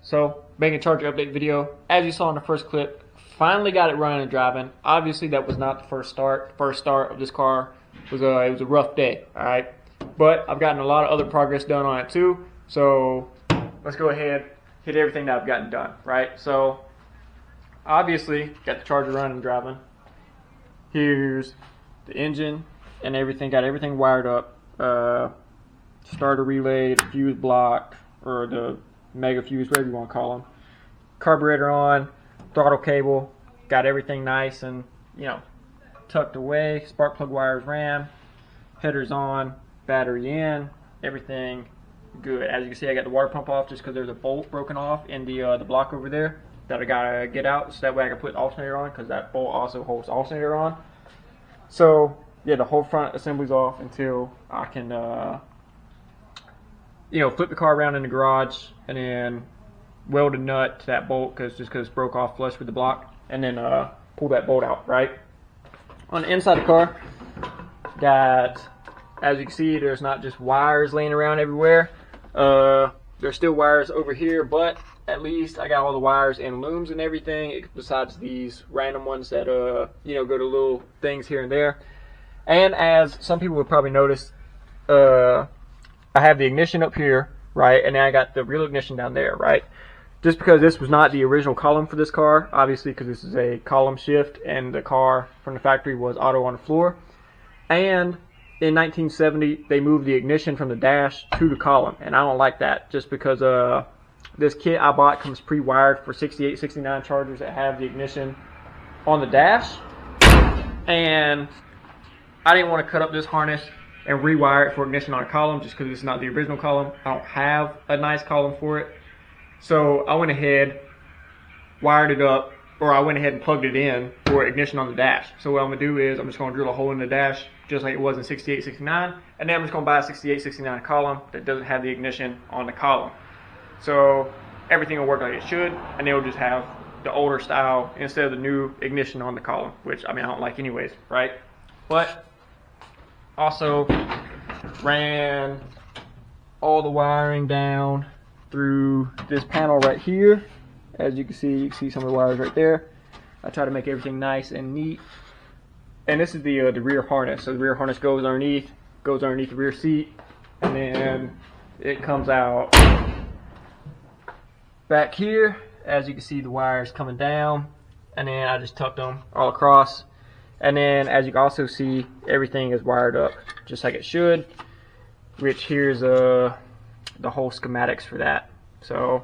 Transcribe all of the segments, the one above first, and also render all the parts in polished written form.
So, making Charger update video. As you saw in the first clip, finally got it running and driving. Obviously, that was not the first start. First start of this car was it was a rough day. All right, but I've gotten a lot of other progress done on it too. So let's go ahead, hit everything that I've gotten done. Right. So obviously, got the Charger running and driving. Here's the engine and everything. Got everything wired up. Starter relay, the fuse block, or the mega fuse, whatever you want to call them. Carburetor on, throttle cable, got everything nice and, you know, tucked away. Spark plug wires ran, headers on, battery in, everything good. As you can see, I got the water pump off just because there's a bolt broken off in the block over there that I gotta get out, so that way I can put the alternator on, because that bolt also holds the alternator on. So yeah, the whole front assembly's off until I can you know, flip the car around in the garage and then weld a nut to that bolt because it's broke off flush with the block, and then pull that bolt out. Right on the inside of the car, got, as you can see, there's not just wires laying around everywhere. There's still wires over here, but at least I got all the wires and looms and everything, besides these random ones that you know, go to little things here and there. And as some people would probably notice, I have the ignition up here, right, and then I got the real ignition down there, right? Just because this was not the original column for this car, obviously, because this is a column shift and the car from the factory was auto on the floor. And in 1970, they moved the ignition from the dash to the column, and I don't like that, just because this kit I bought comes pre-wired for 68, 69 Chargers that have the ignition on the dash, and I didn't want to cut up this harness and rewire it for ignition on a column just because it's not the original column. I don't have a nice column for it. So I went ahead, wired it up, or I went ahead and plugged it in for ignition on the dash. So what I'm going to do is I'm just going to drill a hole in the dash just like it was in 68, 69, and then I'm just going to buy a 68, 69 column that doesn't have the ignition on the column. So everything will work like it should, and they'll just have the older style instead of the new ignition on the column, which, I mean, I don't like anyways, right? But also ran all the wiring down through this panel right here. As you can see some of the wires right there. I try to make everything nice and neat. And this is the rear harness. So the rear harness goes underneath the rear seat, and then it comes out back here. As you can see, the wires coming down, and then I just tucked them all across. And then, as you can also see, everything is wired up just like it should, which here's the whole schematics for that. So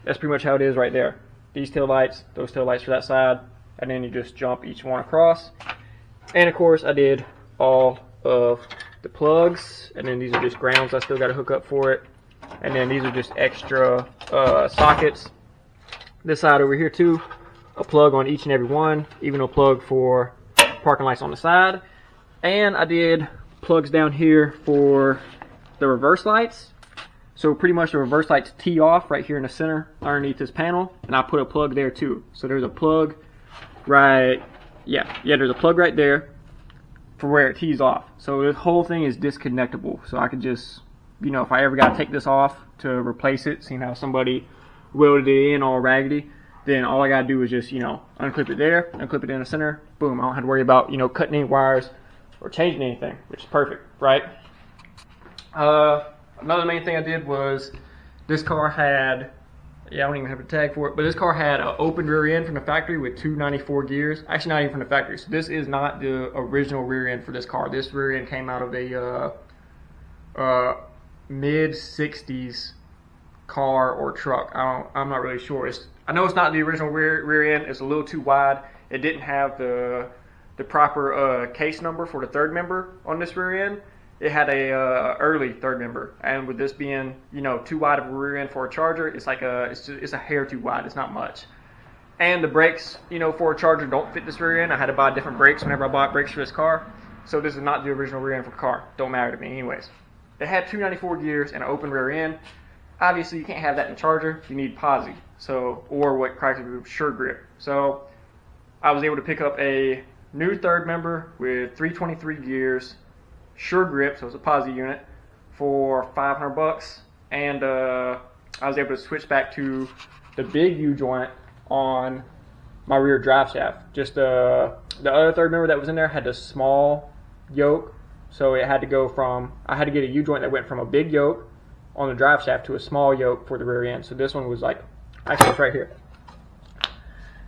that's pretty much how it is right there. These tail lights, those tail lights for that side, and then you just jump each one across. And of course, I did all of the plugs, and then these are just grounds I still got to hook up for it. And then these are just extra sockets. This side over here too, a plug on each and every one, even a plug for parking lights on the side. And I did plugs down here for the reverse lights. So pretty much the reverse lights tee off right here in the center underneath this panel, and I put a plug there too. So there's a plug right, there's a plug right there for where it tees off. So this whole thing is disconnectable, so I could just, you know, if I ever got to take this off to replace it, seeing how somebody welded it in all raggedy, then all I gotta do is just, you know, unclip it there, unclip it in the center, boom. I don't have to worry about, you know, cutting any wires or changing anything, which is perfect, right? Another main thing I did was, this car had, I don't even have a tag for it, but this car had an open rear end from the factory with 294 gears. Actually, not even from the factory. So this is not the original rear end for this car. This rear end came out of a mid-60s car or truck. I'm not really sure. I know it's not the original rear end. It's a little too wide. It didn't have the proper case number for the third member on this rear end. It had a early third member, and with this being, you know, too wide of a rear end for a Charger, it's like it's a hair too wide. It's not much. And the brakes, you know, for a Charger don't fit this rear end. I had to buy different brakes whenever I bought brakes for this car. So this is not the original rear end for the car. Don't matter to me anyways. It had 294 gears and an open rear end. Obviously, you can't have that in a Charger. You need posi, or what practically sure grip. So I was able to pick up a new third member with 323 gears, sure grip, so it's a posi unit, for $500, and I was able to switch back to the big U-joint on my rear drive shaft. Just the other third member that was in there had the small yoke, so it had to go from, I had to get a U-joint that went from a big yoke on the drive shaft to a small yoke for the rear end. So this one was like, actually it's right here.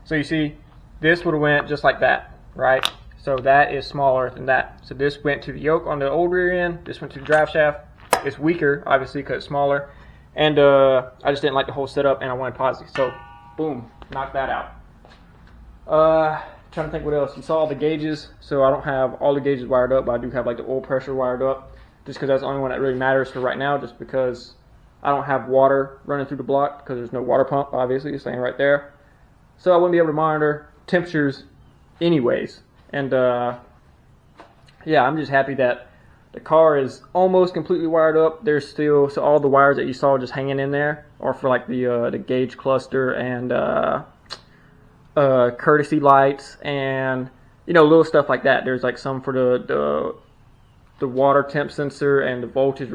So you see, this would have went just like that, right? So that is smaller than that. So this went to the yoke on the old rear end, this went to the drive shaft. It's weaker, obviously, because it's smaller. And I just didn't like the whole setup, and I wanted posi. So, boom, knocked that out. Trying to think what else. You saw all the gauges. So I don't have all the gauges wired up, but I do have like the oil pressure wired up, just because that's the only one that really matters for right now, just because I don't have water running through the block, because there's no water pump, obviously, it's laying right there. So I wouldn't be able to monitor temperatures anyways. And yeah, I'm just happy that the car is almost completely wired up. There's still, so all the wires that you saw just hanging in there are for like the gauge cluster and courtesy lights and, you know, little stuff like that. There's like some for the water temp sensor and the voltage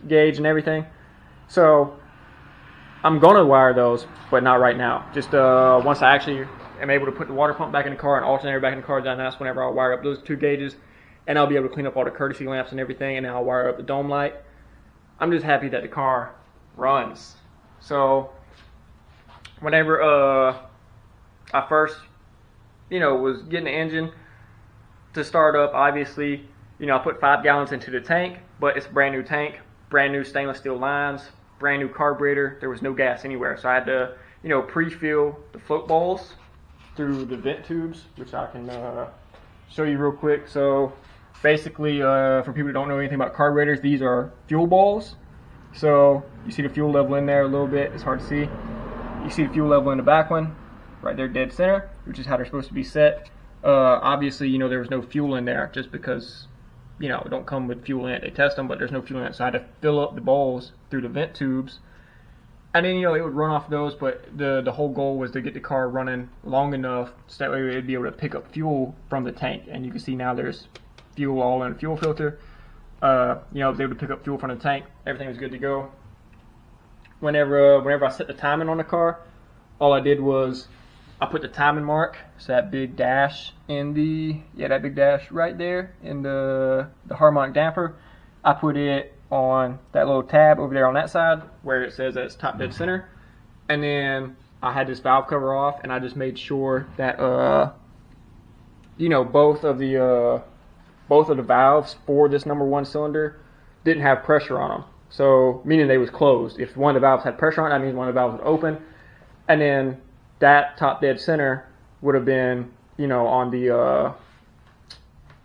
gauge and everything. So I'm gonna wire those, but not right now. Just once I actually am able to put the water pump back in the car and alternator back in the car, then that's whenever I'll wire up those two gauges, and I'll be able to clean up all the courtesy lamps and everything, and then I'll wire up the dome light. I'm just happy that the car runs. So whenever I first, you know, was getting the engine to start up, obviously, you know, I put 5 gallons into the tank, but it's a brand new tank, brand new stainless steel lines, brand new carburetor. There was no gas anywhere, so I had to, you know, pre-fill the float balls through the vent tubes, which I can show you real quick. So basically, for people who don't know anything about carburetors, these are fuel balls. So you see the fuel level in there a little bit. It's hard to see. You see the fuel level in the back one, right there, dead center, which is how they're supposed to be set. Obviously, you know, there was no fuel in there just because, you know, it don't come with fuel in it. They test them, but there's no fuel in it. So I had to fill up the balls through the vent tubes. And then, you know, it would run off those, but the whole goal was to get the car running long enough so that way it would be able to pick up fuel from the tank. And you can see now there's fuel all in the fuel filter. You know, I was able to pick up fuel from the tank. Everything was good to go. Whenever I set the timing on the car, all I did was I put the timing mark, so that big dash in the, that big dash right there in the harmonic damper. I put it on that little tab over there on that side where it says that it's top dead center, and then I had this valve cover off, and I just made sure that you know, both of the valves for this number 1 cylinder didn't have pressure on them. So meaning they was closed. If one of the valves had pressure on it, that means one of the valves was open, and then that top dead center would have been, you know, on the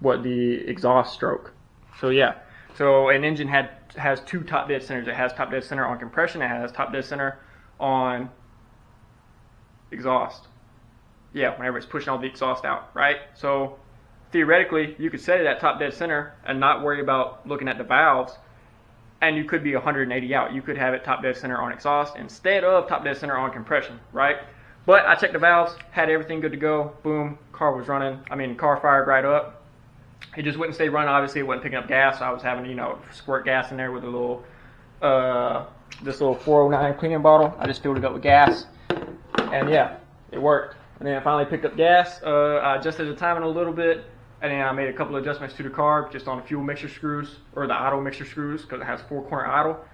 the exhaust stroke. So yeah. So an engine has 2 top dead centers. It has top dead center on compression. It has top dead center on exhaust. Yeah, whenever it's pushing all the exhaust out, right? So theoretically, you could set it at top dead center and not worry about looking at the valves, and you could be 180 out. You could have it top dead center on exhaust instead of top dead center on compression, right? But I checked the valves, had everything good to go. Boom, car was running. I mean, car fired right up. It just wouldn't stay running. Obviously, it wasn't picking up gas. So I was having to, you know, squirt gas in there with a little, this little 409 cleaning bottle. I just filled it up with gas, and yeah, it worked. And then I finally picked up gas. I adjusted the timing a little bit, and then I made a couple of adjustments to the car, just on the fuel mixture screws, or the idle mixture screws, because it has 4-corner idle.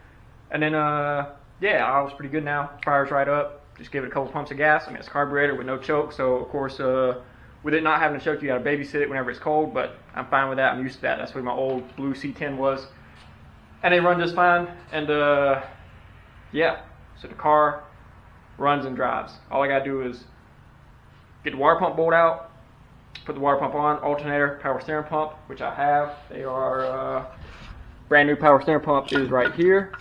And then, yeah, I was pretty good now. Fires right up. Just give it a couple pumps of gas. I mean, it's a carburetor with no choke, so of course, with it not having a choke, you gotta babysit it whenever it's cold, but I'm fine with that. I'm used to that. That's what my old blue C10 was. And they run just fine. And yeah, so the car runs and drives. All I gotta do is get the water pump bolt out, put the water pump on, alternator, power steering pump, which I have. They are brand new power steering pump is right here.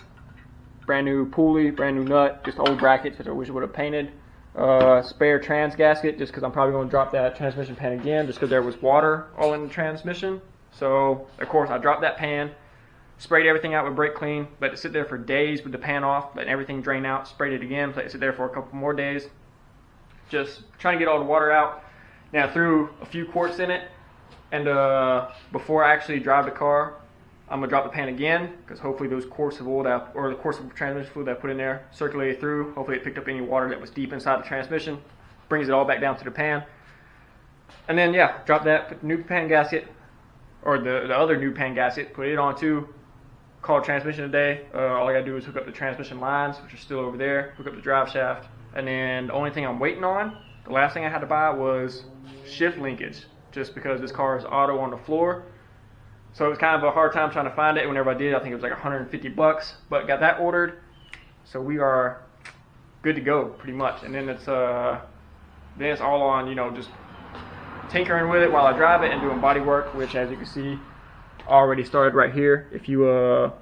Brand new pulley, brand new nut, just old brackets that I wish I would have painted. Spare trans gasket, just because I'm probably going to drop that transmission pan again, just because there was water all in the transmission. So, of course, I dropped that pan, sprayed everything out with brake clean, let it sit there for days with the pan off, letting everything drain out, sprayed it again, let it sit there for a couple more days. Just trying to get all the water out. Now, I threw a few quarts in it, and before I actually drive the car, I'm gonna drop the pan again because hopefully those quarts of oil or the quarts of transmission fluid that I put in there circulated through. Hopefully it picked up any water that was deep inside the transmission, brings it all back down to the pan. And then yeah, drop that, put the new pan gasket, or the other new pan gasket, put it on too. Call transmission today. All I gotta do is hook up the transmission lines, which are still over there, hook up the drive shaft, and then the only thing I'm waiting on, the last thing I had to buy was shift linkage, just because this car is auto on the floor. So it was kind of a hard time trying to find it. Whenever I did, I think it was like 150 bucks, but got that ordered. So we are good to go pretty much. And then it's all on, you know, just tinkering with it while I drive it and doing body work, which as you can see, already started right here. If you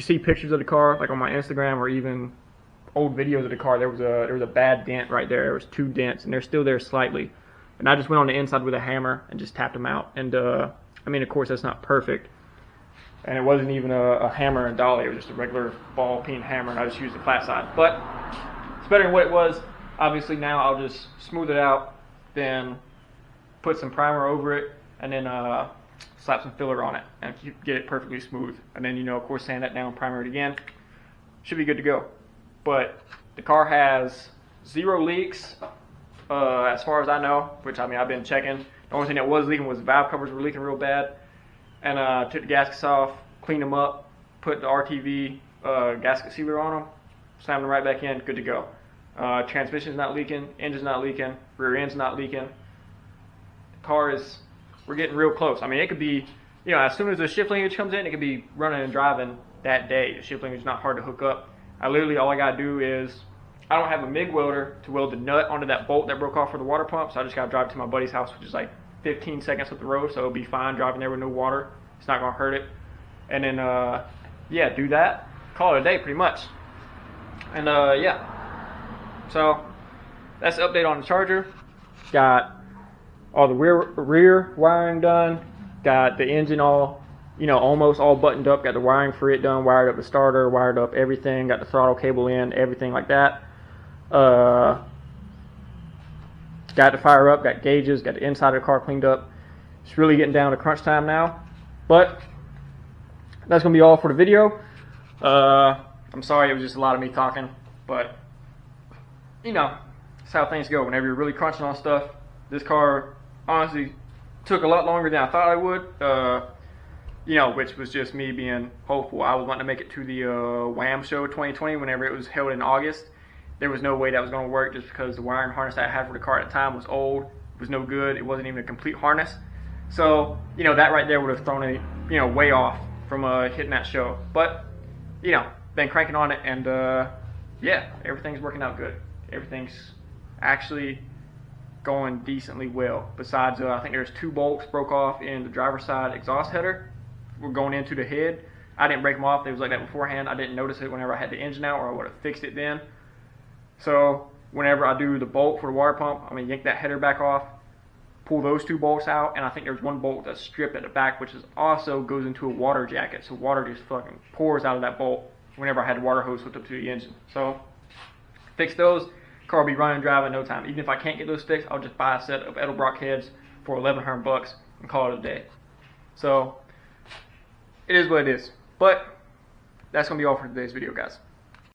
see pictures of the car, like on my Instagram or even old videos of the car, there was a bad dent right there. There was 2 dents, and they're still there slightly. And I just went on the inside with a hammer and just tapped them out. And I mean, of course, that's not perfect. And it wasn't even a hammer and dolly. It was just a regular ball peen hammer, and I just used the flat side. But it's better than what it was. Obviously, now I'll just smooth it out, then put some primer over it, and then slap some filler on it and get it perfectly smooth. And then, you know, of course, sand that down, primer it again. Should be good to go. But the car has 0 leaks as far as I know, which I mean, I've been checking. The only thing that was leaking was the valve covers were leaking real bad. And took the gaskets off, cleaned them up, put the RTV gasket sealer on them, slammed them right back in, good to go. Transmission's not leaking, engine's not leaking, rear end's not leaking. The car is, we're getting real close. I mean, it could be, you know, as soon as the shift linkage comes in, it could be running and driving that day. The shift linkage is not hard to hook up. All I gotta do is, I don't have a MIG welder to weld the nut onto that bolt that broke off for the water pump, so I just gotta drive to my buddy's house, which is like 15 seconds up the road, so it'll be fine driving there with no water. It's not gonna hurt it. And then, yeah, do that, call it a day pretty much. And yeah, so that's the update on the Charger. Got all the rear wiring done, got the engine all, you know, almost all buttoned up, got the wiring for it done, wired up the starter, wired up everything, got the throttle cable in, everything like that. Got the fire up, got gauges, got the inside of the car cleaned up. It's really getting down to crunch time now. But that's going to be all for the video. I'm sorry it was just a lot of me talking, but you know, that's how things go. Whenever you're really crunching on stuff, this car honestly took a lot longer than I thought it would. You know, which was just me being hopeful. I was wanting to make it to the Wham show 2020 whenever it was held in August. There was no way that was going to work just because the wiring harness that I had for the car at the time was old. It was no good. It wasn't even a complete harness. So, you know, that right there would have thrown it, you know, way off from hitting that show. But, you know, been cranking on it, and yeah, everything's working out good. Everything's actually going decently well. Besides, I think there's 2 bolts broke off in the driver's side exhaust header. We're going into the head. I didn't break them off. They was like that beforehand. I didn't notice it whenever I had the engine out, or I would have fixed it then. So whenever I do the bolt for the water pump, I'm going to yank that header back off, pull those 2 bolts out, and I think there's 1 bolt that's stripped at the back, which is also goes into a water jacket. So water just fucking pours out of that bolt whenever I had the water hose hooked up to the engine. So fix those, car will be running and driving in no time. Even if I can't get those fixed, I'll just buy a set of Edelbrock heads for 1,100 bucks and call it a day. So it is what it is. But that's going to be all for today's video, guys.